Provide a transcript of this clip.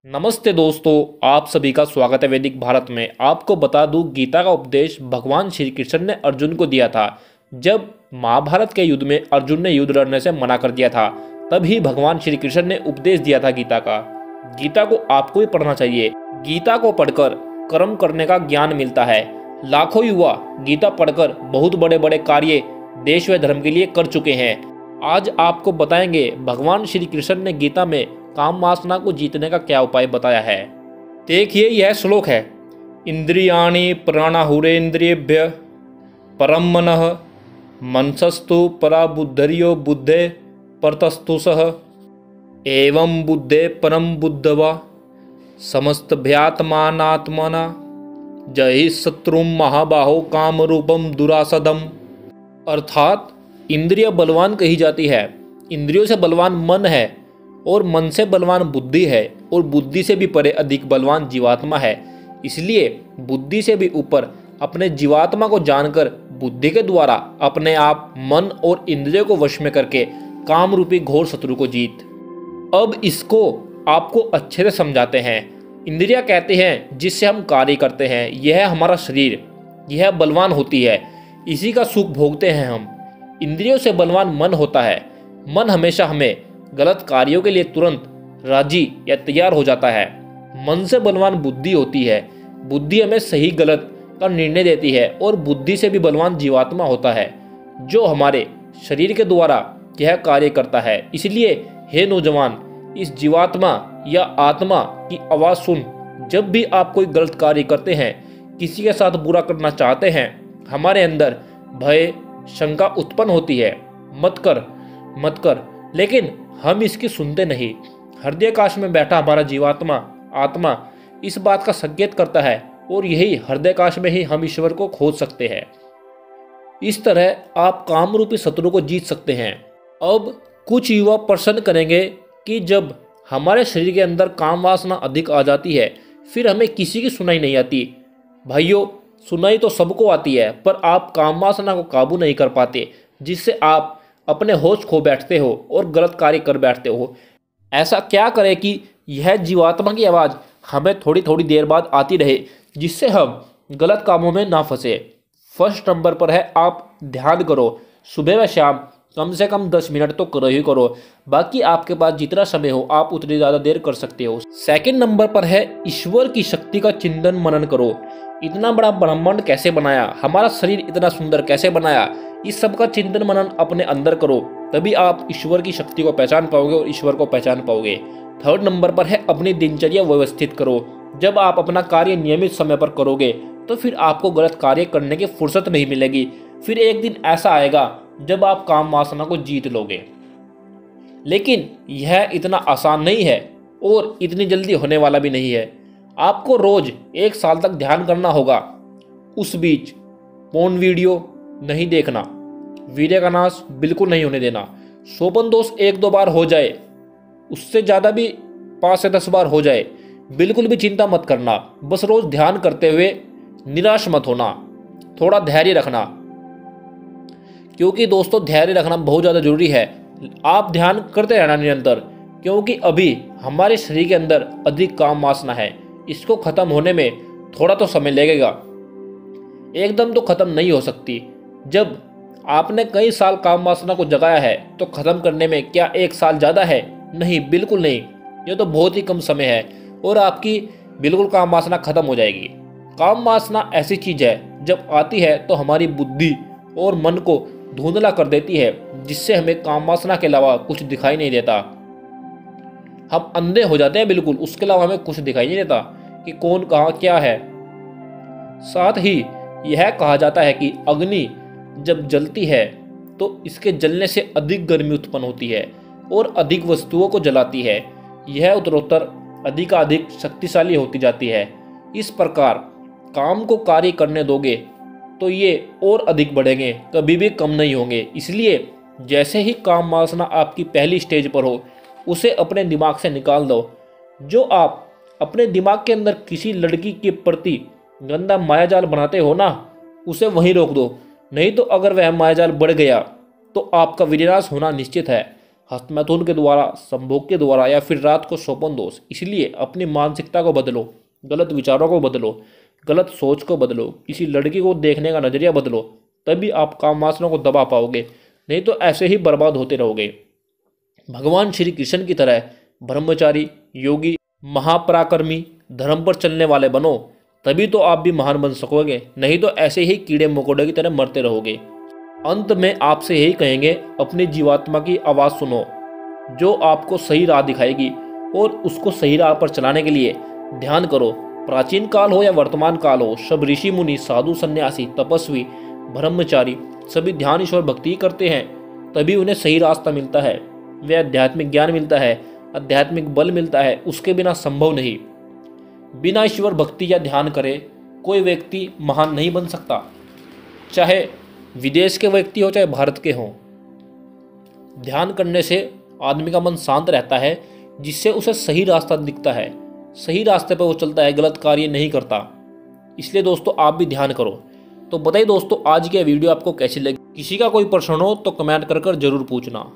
नमस्ते दोस्तों, आप सभी का स्वागत है वैदिक भारत में। आपको बता दूं, गीता का उपदेश भगवान श्री कृष्ण ने अर्जुन को दिया था। जब महाभारत के युद्ध में अर्जुन ने युद्ध लड़ने से मना कर दिया था, तभी भगवान श्री कृष्ण ने उपदेश दिया था गीता का। गीता को आपको भी पढ़ना चाहिए। गीता को पढ़कर कर्म करने का ज्ञान मिलता है। लाखों युवा गीता पढ़कर बहुत बड़े बड़े कार्य देश व धर्म के लिए कर चुके हैं। आज आपको बताएंगे भगवान श्री कृष्ण ने गीता में काम वासना को जीतने का क्या उपाय बताया है। देखिए, यह श्लोक है। इंद्रियाणि प्राणाहुरेन्द्रियेभ्य परम मनः मनसस्तु परा बुद्धर्यो बुद्धे परतस्तु सह एवं बुद्धे परम बुद्धवा समस्तभ्यात्मानात्मना जय शत्रुम महाबाहो काम रूपम दुरासदम। अर्थात इंद्रिय बलवान कही जाती है। इंद्रियों से बलवान मन है और मन से बलवान बुद्धि है और बुद्धि से भी परे अधिक बलवान जीवात्मा है। इसलिए बुद्धि से भी ऊपर अपने जीवात्मा को जानकर बुद्धि के द्वारा अपने आप मन और इंद्रियों को वश में करके काम रूपी घोर शत्रु को जीत। अब इसको आपको अच्छे से समझाते हैं। इंद्रियां कहते हैं जिससे हम कार्य करते हैं, यह हमारा शरीर, यह बलवान होती है, इसी का सुख भोगते हैं हम। इंद्रियों से बलवान मन होता है। मन हमेशा हमें गलत कार्यों के लिए तुरंत राजी या तैयार हो जाता है। मन से बलवान बुद्धि होती है। बुद्धि हमें सही गलत का निर्णय देती है और बुद्धि से भी बलवान जीवात्मा होता है, जो हमारे शरीर के द्वारा यह कार्य करता है। इसलिए हे नौजवान, इस जीवात्मा या आत्मा की आवाज़ सुन। जब भी आप कोई गलत कार्य करते हैं, किसी के साथ बुरा करना चाहते हैं, हमारे अंदर भय शंका उत्पन्न होती है। मत कर, लेकिन हम इसकी सुनते नहीं। हृदय काश में बैठा हमारा जीवात्मा आत्मा इस बात का संकेत करता है और यही हृदय काश में ही हम ईश्वर को खोज सकते हैं। इस तरह आप काम रूपी शत्रु को जीत सकते हैं। अब कुछ युवा प्रश्न करेंगे कि जब हमारे शरीर के अंदर काम वासना अधिक आ जाती है, फिर हमें किसी की सुनाई नहीं आती। भाइयों, सुनाई तो सबको आती है, पर आप काम वासना को काबू नहीं कर पाते, जिससे आप अपने होश खो बैठते हो और गलत कार्य कर बैठते हो। ऐसा क्या करें कि यह जीवात्मा की आवाज़ हमें थोड़ी थोड़ी देर बाद आती रहे, जिससे हम गलत कामों में ना फंसे। फर्स्ट नंबर पर है, आप ध्यान करो। सुबह व शाम कम से कम 10 मिनट तो करो ही करो। बाकी आपके पास जितना समय हो आप उतनी ज़्यादा देर कर सकते हो। सेकंड नंबर पर है, ईश्वर की शक्ति का चिंतन मनन करो। इतना बड़ा ब्रह्मांड कैसे बनाया, हमारा शरीर इतना सुंदर कैसे बनाया, इस सब का चिंतन मनन अपने अंदर करो। तभी आप ईश्वर की शक्ति को पहचान पाओगे और ईश्वर को पहचान पाओगे। थर्ड नंबर पर है, अपनी दिनचर्या व्यवस्थित करो। जब आप अपना कार्य नियमित समय पर करोगे तो फिर आपको गलत कार्य करने की फुर्सत नहीं मिलेगी। फिर एक दिन ऐसा आएगा जब आप काम वासना को जीत लोगे। लेकिन यह इतना आसान नहीं है और इतनी जल्दी होने वाला भी नहीं है। आपको रोज 1 साल तक ध्यान करना होगा। उस बीच पोर्न वीडियो नहीं देखना, वीर्य का नाश बिल्कुल नहीं होने देना। शोभन दोष 1-2 बार हो जाए, उससे ज़्यादा भी 5 से 10 बार हो जाए, बिल्कुल भी चिंता मत करना। बस रोज ध्यान करते हुए निराश मत होना, थोड़ा धैर्य रखना, क्योंकि दोस्तों धैर्य रखना बहुत ज़्यादा जरूरी है। आप ध्यान करते रहना निरंतर, क्योंकि अभी हमारे शरीर के अंदर अधिक काम वासना है। इसको ख़त्म होने में थोड़ा तो समय लगेगा, एकदम तो ख़त्म नहीं हो सकती। जब आपने कई साल काम वासना को जगाया है तो ख़त्म करने में क्या 1 साल ज़्यादा है? नहीं, बिल्कुल नहीं। ये तो बहुत ही कम समय है और आपकी बिल्कुल काम वासना ख़त्म हो जाएगी। काम वासना ऐसी चीज़ है, जब आती है तो हमारी बुद्धि और मन को धुंधला कर देती है, जिससे हमें काम वासना के अलावा कुछ दिखाई नहीं देता। हम अंधे हो जाते हैं बिल्कुल, उसके अलावा हमें कुछ दिखाई नहीं देता कि कौन कहाँ क्या है। साथ ही यह कहा जाता है कि अग्नि जब जलती है तो इसके जलने से अधिक गर्मी उत्पन्न होती है और अधिक वस्तुओं को जलाती है। यह उत्तरोत्तर अधिकाधिक शक्तिशाली होती जाती है। इस प्रकार काम को कार्य करने दोगे तो ये और अधिक बढ़ेंगे, कभी भी कम नहीं होंगे। इसलिए जैसे ही काम वासना आपकी पहली स्टेज पर हो, उसे अपने दिमाग से निकाल दो। जो आप अपने दिमाग के अंदर किसी लड़की के प्रति गंदा मायाजाल बनाते हो ना, उसे वहीं रोक दो। नहीं तो अगर वह मायाजाल बढ़ गया तो आपका विनाश होना निश्चित है। हस्तमैथुन के द्वारा, संभोग के द्वारा या फिर रात को स्वप्न दोष। इसलिए अपनी मानसिकता को बदलो, गलत विचारों को बदलो, गलत सोच को बदलो, किसी लड़की को देखने का नजरिया बदलो, तभी आप काम वासना को दबा पाओगे, नहीं तो ऐसे ही बर्बाद होते रहोगे। भगवान श्री कृष्ण की तरह ब्रह्मचारी, योगी, महापराक्रमी, धर्म पर चलने वाले बनो, तभी तो आप भी महान बन सकोगे, नहीं तो ऐसे ही कीड़े मकोड़े की तरह मरते रहोगे। अंत में आपसे यही कहेंगे, अपनी जीवात्मा की आवाज़ सुनो जो आपको सही राह दिखाएगी, और उसको सही राह पर चलाने के लिए ध्यान करो। प्राचीन काल हो या वर्तमान काल हो, सब ऋषि मुनि, साधु, सन्यासी, तपस्वी, ब्रह्मचारी सभी ध्यान ईश्वर भक्ति करते हैं, तभी उन्हें सही रास्ता मिलता है, वे आध्यात्मिक ज्ञान मिलता है, आध्यात्मिक बल मिलता है, उसके बिना संभव नहीं। बिना ईश्वर भक्ति या ध्यान करे कोई व्यक्ति महान नहीं बन सकता, चाहे विदेश के व्यक्ति हो चाहे भारत के हों। ध्यान करने से आदमी का मन शांत रहता है, जिससे उसे सही रास्ता दिखता है, सही रास्ते पर वो चलता है, गलत कार्य नहीं करता। इसलिए दोस्तों आप भी ध्यान करो। तो बताइए दोस्तों, आज की वीडियो आपको कैसी लगी? किसी का कोई प्रश्न हो तो कमेंट कर जरूर पूछना।